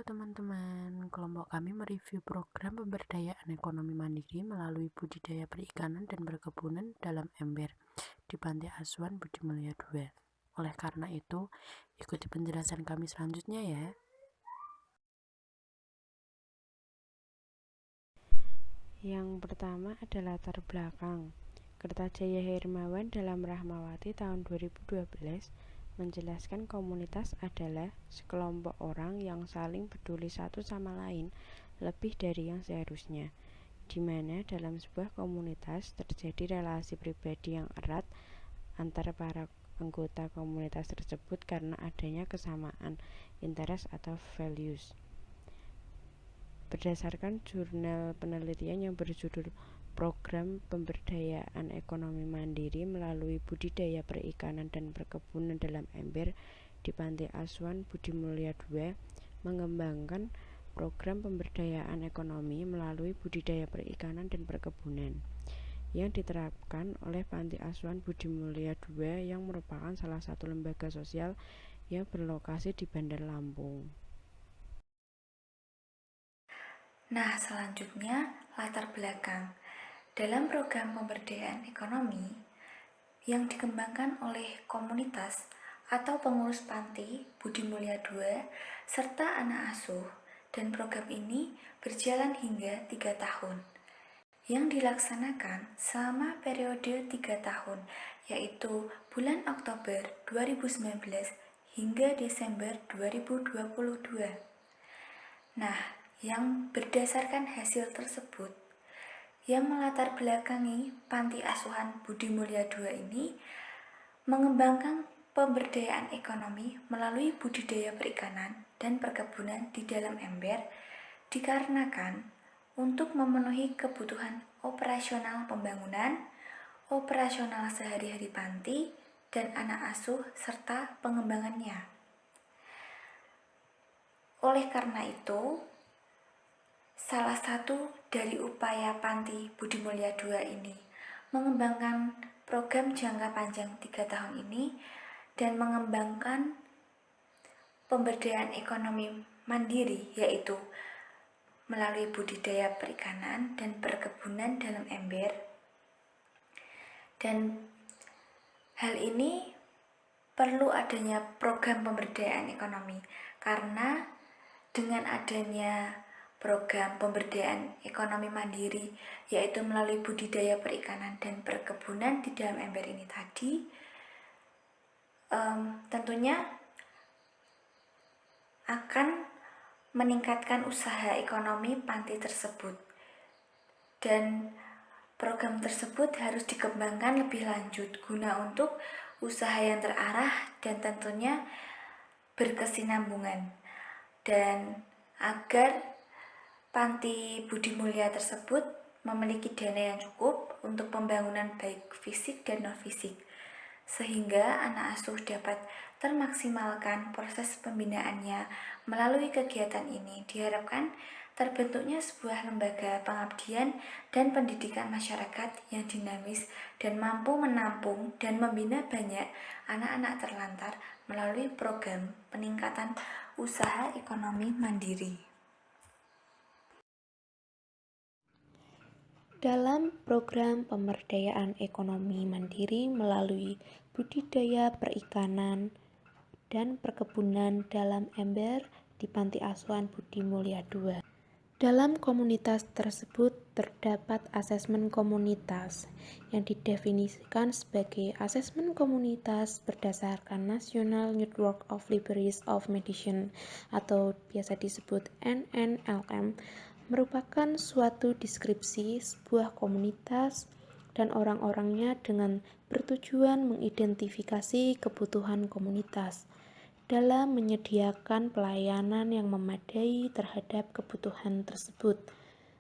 teman-teman, kelompok kami mereview program pemberdayaan ekonomi mandiri melalui budidaya perikanan dan perkebunan dalam ember di Panti Asuhan Budi Mulya II. Oleh karena itu, ikuti penjelasan kami selanjutnya ya. Yang pertama adalah latar belakang. Kertajaya Hermawan dalam Rahmawati tahun 2012 menjelaskan komunitas adalah sekelompok orang yang saling peduli satu sama lain lebih dari yang seharusnya, di mana dalam sebuah komunitas terjadi relasi pribadi yang erat antara para anggota komunitas tersebut karena adanya kesamaan interest atau values. Berdasarkan jurnal penelitian yang berjudul Program Pemberdayaan Ekonomi Mandiri melalui Budidaya Perikanan dan Perkebunan dalam Ember di Panti Asuhan Budi Mulya II, mengembangkan program pemberdayaan ekonomi melalui budidaya perikanan dan perkebunan yang diterapkan oleh Panti Asuhan Budi Mulya II yang merupakan salah satu lembaga sosial yang berlokasi di Bandar Lampung. Nah, selanjutnya latar belakang. Dalam program pemberdayaan ekonomi yang dikembangkan oleh komunitas atau pengurus panti Budi Mulya II serta anak asuh, dan program ini berjalan hingga 3 tahun yang dilaksanakan selama periode 3 tahun, yaitu bulan Oktober 2019 hingga Desember 2022. Nah, yang berdasarkan hasil tersebut yang melatar belakangi Panti Asuhan Budi Mulya II ini mengembangkan pemberdayaan ekonomi melalui budidaya perikanan dan perkebunan di dalam ember dikarenakan untuk memenuhi kebutuhan operasional pembangunan, operasional sehari-hari panti, dan anak asuh serta pengembangannya. Oleh karena itu, salah satu dari upaya Panti Budi Mulya II ini mengembangkan program jangka panjang 3 tahun ini dan mengembangkan pemberdayaan ekonomi mandiri, yaitu melalui budidaya perikanan dan perkebunan dalam ember. Dan hal ini perlu adanya program pemberdayaan ekonomi karena dengan adanya program pemberdayaan ekonomi mandiri, yaitu melalui budidaya perikanan dan perkebunan di dalam ember ini tadi, tentunya akan meningkatkan usaha ekonomi panti tersebut, dan program tersebut harus dikembangkan lebih lanjut guna untuk usaha yang terarah dan tentunya berkesinambungan, dan agar Panti Budi Mulya tersebut memiliki dana yang cukup untuk pembangunan baik fisik dan non-fisik, sehingga anak asuh dapat termaksimalkan proses pembinaannya. Melalui kegiatan ini diharapkan terbentuknya sebuah lembaga pengabdian dan pendidikan masyarakat yang dinamis dan mampu menampung dan membina banyak anak-anak terlantar melalui program peningkatan usaha ekonomi mandiri. Dalam program pemberdayaan ekonomi mandiri melalui budidaya perikanan dan perkebunan dalam ember di Panti Asuhan Budi Mulya II. Dalam komunitas tersebut terdapat asesmen komunitas yang didefinisikan sebagai asesmen komunitas berdasarkan National Network of Libraries of Medicine atau biasa disebut NNLM, merupakan suatu deskripsi sebuah komunitas dan orang-orangnya dengan bertujuan mengidentifikasi kebutuhan komunitas dalam menyediakan pelayanan yang memadai terhadap kebutuhan tersebut.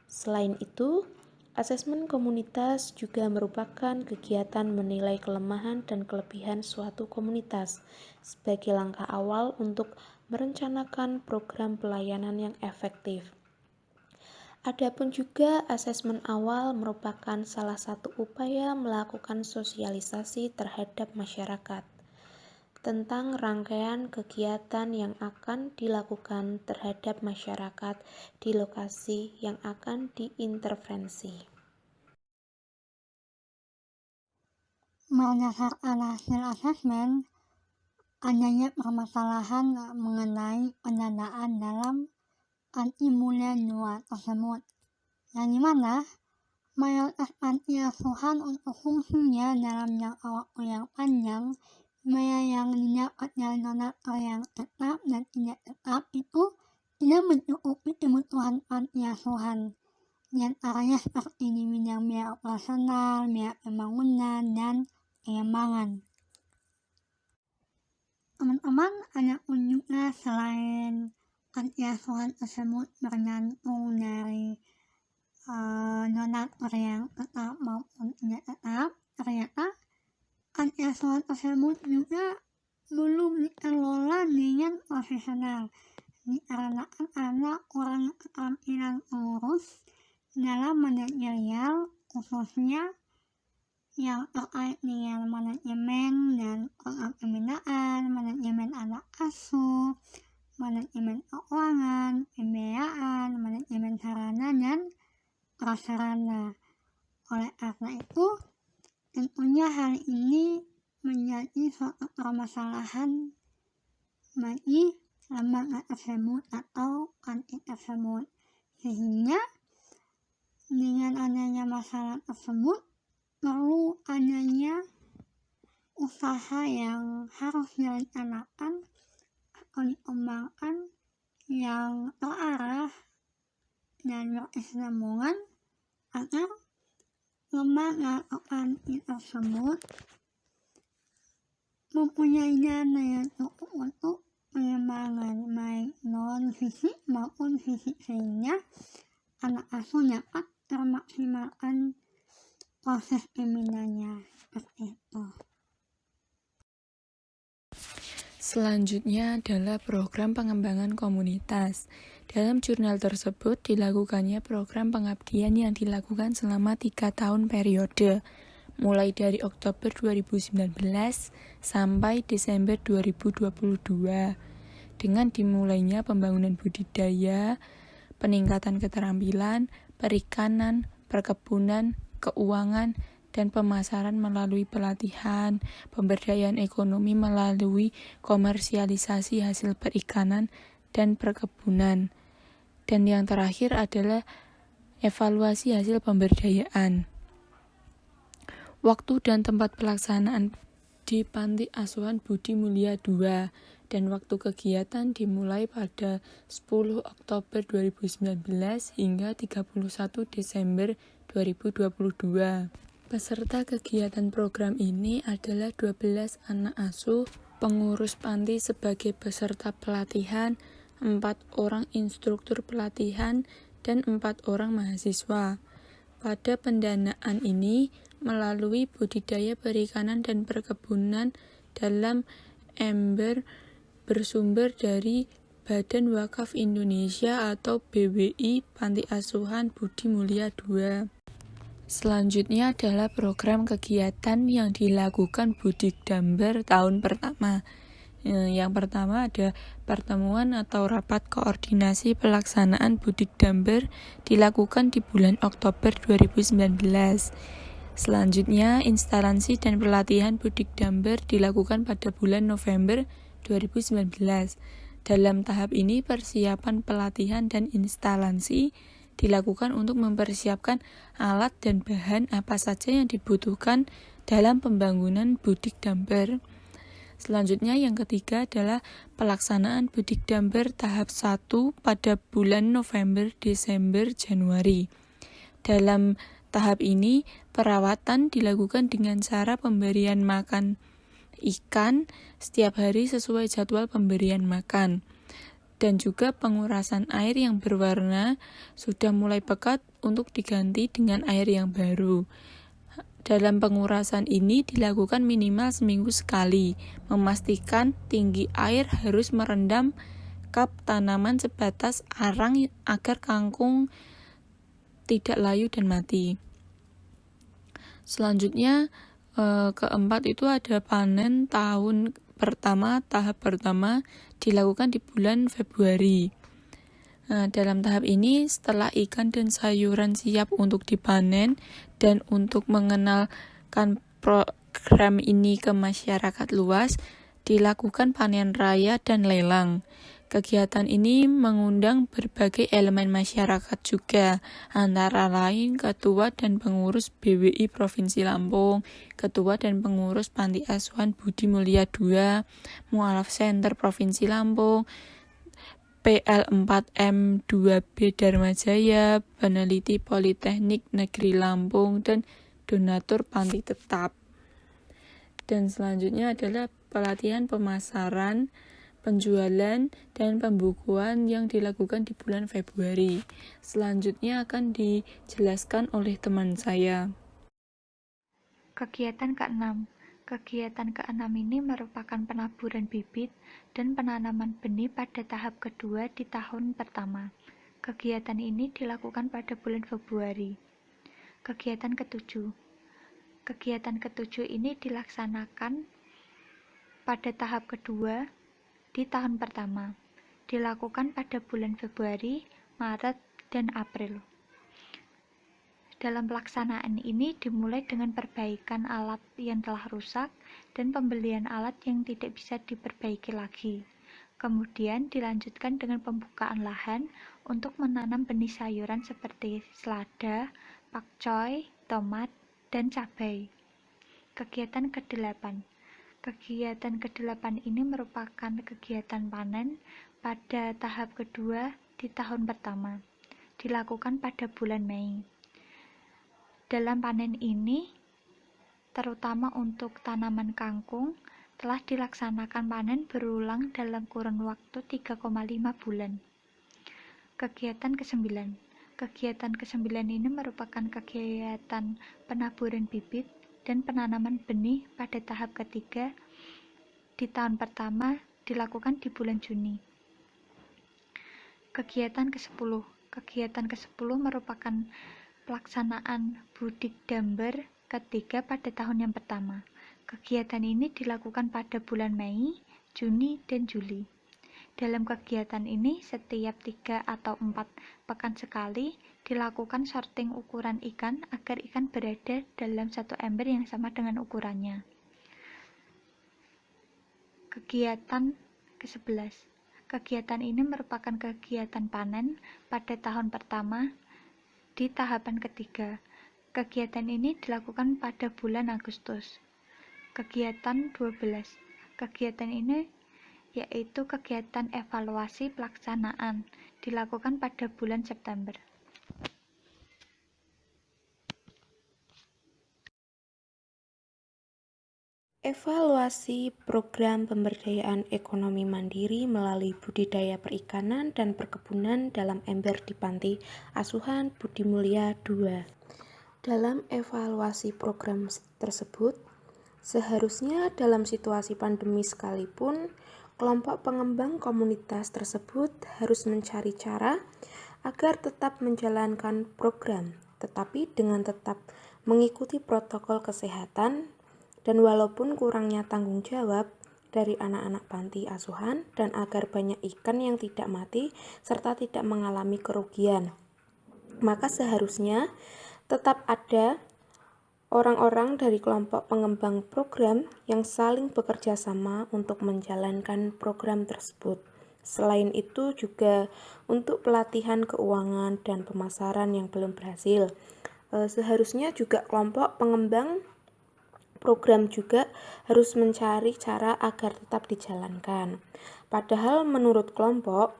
Selain itu, asesmen komunitas juga merupakan kegiatan menilai kelemahan dan kelebihan suatu komunitas sebagai langkah awal untuk merencanakan program pelayanan yang efektif. Adapun juga asesmen awal merupakan salah satu upaya melakukan sosialisasi terhadap masyarakat. tentang rangkaian kegiatan yang akan dilakukan terhadap masyarakat di lokasi yang akan diintervensi. Berdasarkan hasil asesmen, adanya permasalahan mengenai pendanaan dalam panti mulia 2 tersebut, yang dimana mayoritas panti asuhan untuk fungsinya dalam jangka waktu yang panjang, biaya yang didapat dari donatur yang tetap dan tidak tetap itu tidak mencukupi kebutuhan panti asuhan, di antaranya seperti di bidang biaya operasional, biaya pembangunan, dan pengembangan. Teman-teman, ada pun juga selain panti asuhan tersebut bergantung dari donatur yang tetap maupun tidak tetap, ternyata panti asuhan tersebut juga belum dikelola dengan profesional, dikarenakan ada kurang keterampilan pengurus dalam manajerial, khususnya yang terkait dengan manajemen dan program pembinaan, manajemen anak asuh, manajemen keuangan, pembiayaan, manajemen sarana dan prasarana. Oleh karena itu, tentunya hal ini menjadi suatu permasalahan bagi lembaga tersebut atau panti tersebut, sehingga dengan adanya masalah tersebut perlu adanya usaha yang harus direncanakan atau dikembangkan yang terarah dan berkesinambungan agar lembaga atau panti tersebut mempunyai dana yang cukup untuk pengembangan baik non-fisik maupun fisik, sehingga anak asuh dapat termaksimalkan proses pembinaannya seperti itu. Selanjutnya adalah program pengembangan komunitas. Dalam jurnal tersebut dilakukannya program pengabdian yang dilakukan selama 3 tahun periode, mulai dari Oktober 2019 sampai Desember 2022, dengan dimulainya pembangunan budidaya, peningkatan keterampilan, perikanan, perkebunan, keuangan, dan pemasaran melalui pelatihan, pemberdayaan ekonomi melalui komersialisasi hasil perikanan dan perkebunan. Dan yang terakhir adalah evaluasi hasil pemberdayaan. Waktu dan tempat pelaksanaan di Panti Asuhan Budi Mulia II, dan waktu kegiatan dimulai pada 10 Oktober 2019 hingga 31 Desember 2022. Peserta kegiatan program ini adalah 12 anak asuh, pengurus panti sebagai peserta pelatihan, 4 orang instruktur pelatihan, dan 4 orang mahasiswa. Pada pendanaan ini melalui budidaya perikanan dan perkebunan dalam ember bersumber dari Badan Wakaf Indonesia atau BWI Panti Asuhan Budi Mulia II. Selanjutnya adalah program kegiatan yang dilakukan Budikdamber tahun pertama. Yang pertama ada pertemuan atau rapat koordinasi pelaksanaan Budikdamber dilakukan di bulan Oktober 2019. Selanjutnya, instalasi dan pelatihan Budikdamber dilakukan pada bulan November 2019. Dalam tahap ini, persiapan pelatihan dan instalasi dilakukan untuk mempersiapkan alat dan bahan apa saja yang dibutuhkan dalam pembangunan Budikdamber. Selanjutnya yang ketiga adalah pelaksanaan Budikdamber tahap 1 pada bulan November, Desember, Januari. Dalam tahap ini, perawatan dilakukan dengan cara pemberian makan ikan setiap hari sesuai jadwal pemberian makan. Dan juga pengurasan air yang berwarna sudah mulai pekat untuk diganti dengan air yang baru. Dalam pengurasan ini dilakukan minimal seminggu sekali, memastikan tinggi air harus merendam kap tanaman sebatas arang agar kangkung tidak layu dan mati. Selanjutnya keempat itu ada panen tahun tahap pertama dilakukan di bulan Februari. Dalam tahap ini, setelah ikan dan sayuran siap untuk dipanen dan untuk mengenalkan program ini ke masyarakat luas, dilakukan panen raya dan lelang. Kegiatan ini mengundang berbagai elemen masyarakat juga, antara lain Ketua dan Pengurus BWI Provinsi Lampung, Ketua dan Pengurus Panti Asuhan Budi Mulia II, Mualaf Center Provinsi Lampung, PL4M2B Dharma Jaya, peneliti Politeknik Negeri Lampung, dan donatur panti tetap. Dan selanjutnya adalah pelatihan pemasaran, penjualan, dan pembukuan yang dilakukan di bulan Februari. Selanjutnya akan dijelaskan oleh teman saya. Kegiatan ke-6. Kegiatan ke-6 ini merupakan penaburan bibit dan penanaman benih pada tahap kedua di tahun pertama. Kegiatan ini dilakukan pada bulan Februari. Kegiatan ke-7. Kegiatan ke-7 ini dilaksanakan pada tahap kedua di tahun pertama. Dilakukan pada bulan Februari, Maret, dan April. Dalam pelaksanaan ini dimulai dengan perbaikan alat yang telah rusak dan pembelian alat yang tidak bisa diperbaiki lagi. Kemudian dilanjutkan dengan pembukaan lahan untuk menanam benih sayuran seperti selada, pakcoy, tomat, dan cabai. Kegiatan ke-8. Kegiatan ke-8 ini merupakan kegiatan panen pada tahap kedua di tahun pertama. Dilakukan pada bulan Mei. Dalam panen ini, terutama untuk tanaman kangkung, telah dilaksanakan panen berulang dalam kurun waktu 3,5 bulan. Kegiatan ke-9. Kegiatan ke-9 ini merupakan kegiatan penaburan bibit dan penanaman benih pada tahap ketiga di tahun pertama, dilakukan di bulan Juni. Kegiatan ke-10. Kegiatan ke-10 merupakan pelaksanaan Budik Damber ketiga pada tahun yang pertama. Kegiatan ini dilakukan pada bulan Mei, Juni, dan Juli. Dalam kegiatan ini, setiap 3 atau 4 pekan sekali dilakukan sorting ukuran ikan agar ikan berada dalam satu ember yang sama dengan ukurannya. Kegiatan ke-11. Kegiatan ini merupakan kegiatan panen pada tahun pertama di tahapan ketiga. Kegiatan ini dilakukan pada bulan Agustus. Kegiatan 12. Kegiatan ini yaitu kegiatan evaluasi pelaksanaan, dilakukan pada bulan September. Evaluasi program pemberdayaan ekonomi mandiri melalui budidaya perikanan dan perkebunan dalam ember di Panti Asuhan Budi Mulia II. Dalam evaluasi program tersebut, seharusnya dalam situasi pandemi sekalipun, kelompok pengembang komunitas tersebut harus mencari cara agar tetap menjalankan program, tetapi dengan tetap mengikuti protokol kesehatan. Dan walaupun kurangnya tanggung jawab dari anak-anak panti asuhan dan agar banyak ikan yang tidak mati serta tidak mengalami kerugian, maka seharusnya tetap ada orang-orang dari kelompok pengembang program yang saling bekerja sama untuk menjalankan program tersebut. Selain itu juga untuk pelatihan keuangan dan pemasaran yang belum berhasil, seharusnya juga kelompok pengembang program juga harus mencari cara agar tetap dijalankan. Padahal menurut kelompok,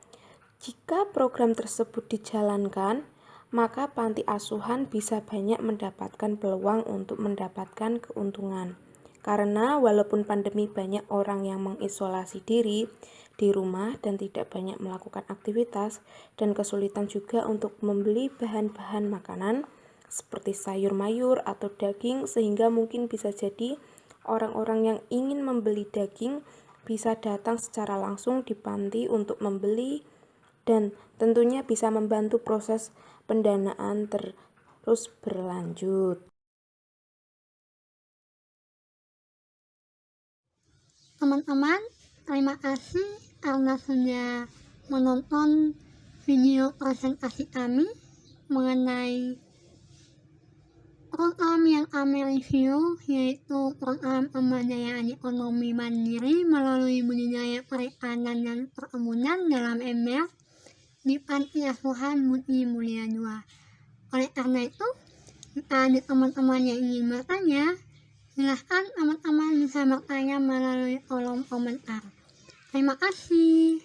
jika program tersebut dijalankan, maka panti asuhan bisa banyak mendapatkan peluang untuk mendapatkan keuntungan. Karena walaupun pandemi banyak orang yang mengisolasi diri di rumah dan tidak banyak melakukan aktivitas dan kesulitan juga untuk membeli bahan-bahan makanan, seperti sayur mayur atau daging, sehingga mungkin bisa jadi orang-orang yang ingin membeli daging bisa datang secara langsung di panti untuk membeli dan tentunya bisa membantu proses pendanaan terus berlanjut. teman-teman, terima kasih karena sudah menonton video presentasi kami mengenai program yang kami review, yaitu program pemberdayaan ekonomi mandiri melalui budidaya perikanan dan perkebunan dalam ember di Panti Asuhan Budi Mulia 2. Oleh karena itu, jika ada teman-teman yang ingin bertanya, silahkan teman-teman bisa bertanya melalui kolom komentar. Terima kasih.